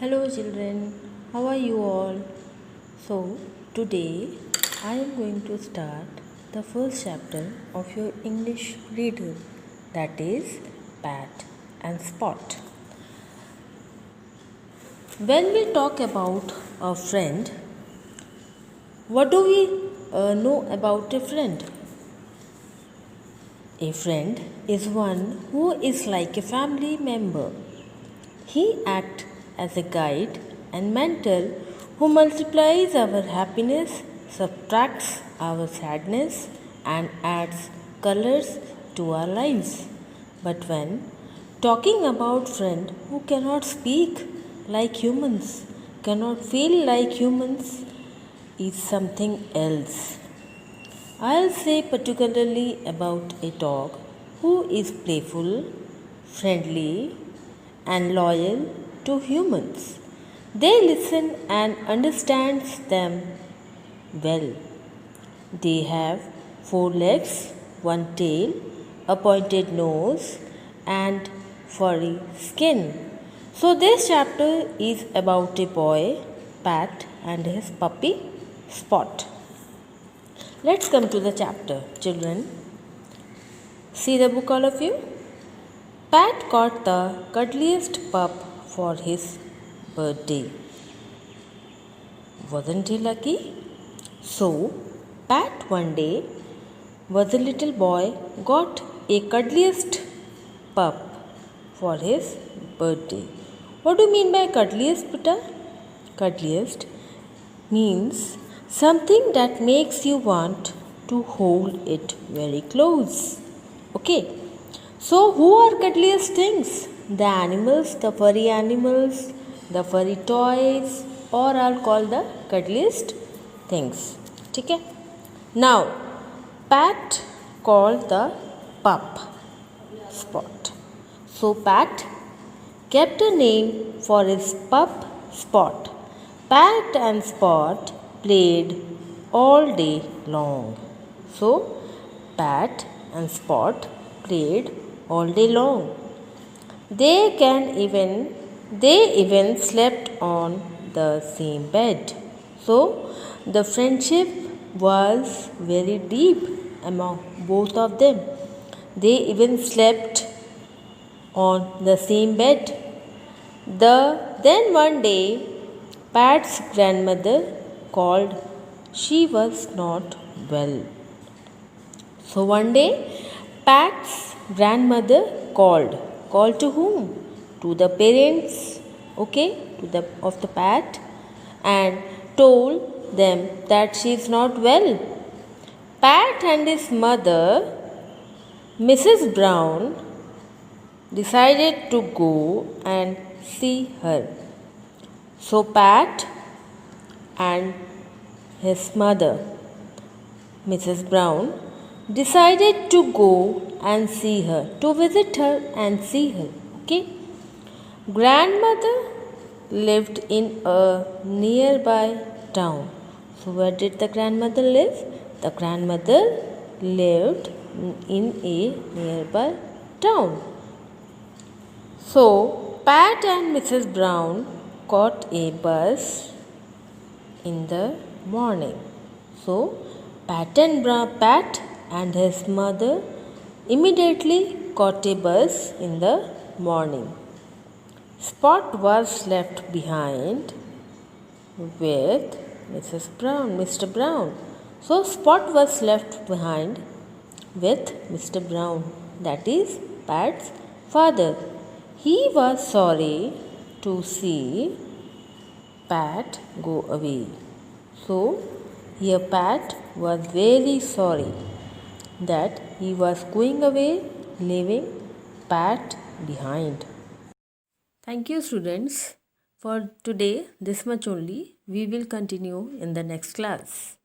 Hello children, how are you all? So today I am going to start the first chapter of your English reader, that is Pat and Spot. When we talk about a friend, what do we know about a friend? A friend is one who is like a family member. He acts as a guide and mentor who multiplies our happiness, subtracts our sadness, and adds colors to our lives. But when talking about friend who cannot speak like humans, cannot feel like humans, is something else. I'll say particularly about a dog who is playful, friendly, and loyal to humans. They listen and understand them well. They have four legs, one tail, a pointed nose, and furry skin. So this chapter is about a boy, Pat, and his puppy, Spot. Let's come to the chapter, children. See the book, all of you? Pat got the cuddliest pup for his birthday. Wasn't he lucky? So, Pat one day was a little boy got a cuddliest pup for his birthday. What do you mean by cuddliest, Putta? Cuddliest means something that makes you want to hold it very close. Okay. So, who are cuddliest things? The animals, the furry toys, or are called the cuddliest things. Okay? Now, Pat called the pup Spot. So, Pat kept a name for his pup Spot. Pat and Spot played all day long. So, Pat and Spot played all day long. They even slept on the same bed. So the friendship was very deep among both of them. They even slept on the same bed. Then one day Pat's grandmother called. She was not well. So one day Pat's grandmother called. Called to whom? To the parents, of the Pat, and told them that she is not well. Pat and his mother, Mrs. Brown, decided to go and see her. So Pat and his mother, Mrs. Brown, decided to go and see her, to visit her and see her. Okay. Grandmother lived in a nearby town. So where did the grandmother live? The grandmother lived in a nearby town. So Pat and Mrs. Brown caught a bus in the morning. So Pat and his mother immediately caught a bus in the morning. Spot was left behind with Mr. Brown. So Spot was left behind with Mr. Brown, that is Pat's father. He was sorry to see Pat go away. So here Pat was very sorry that he was going away, leaving Pat behind. Thank you, students. For today, this much only. We will continue in the next class.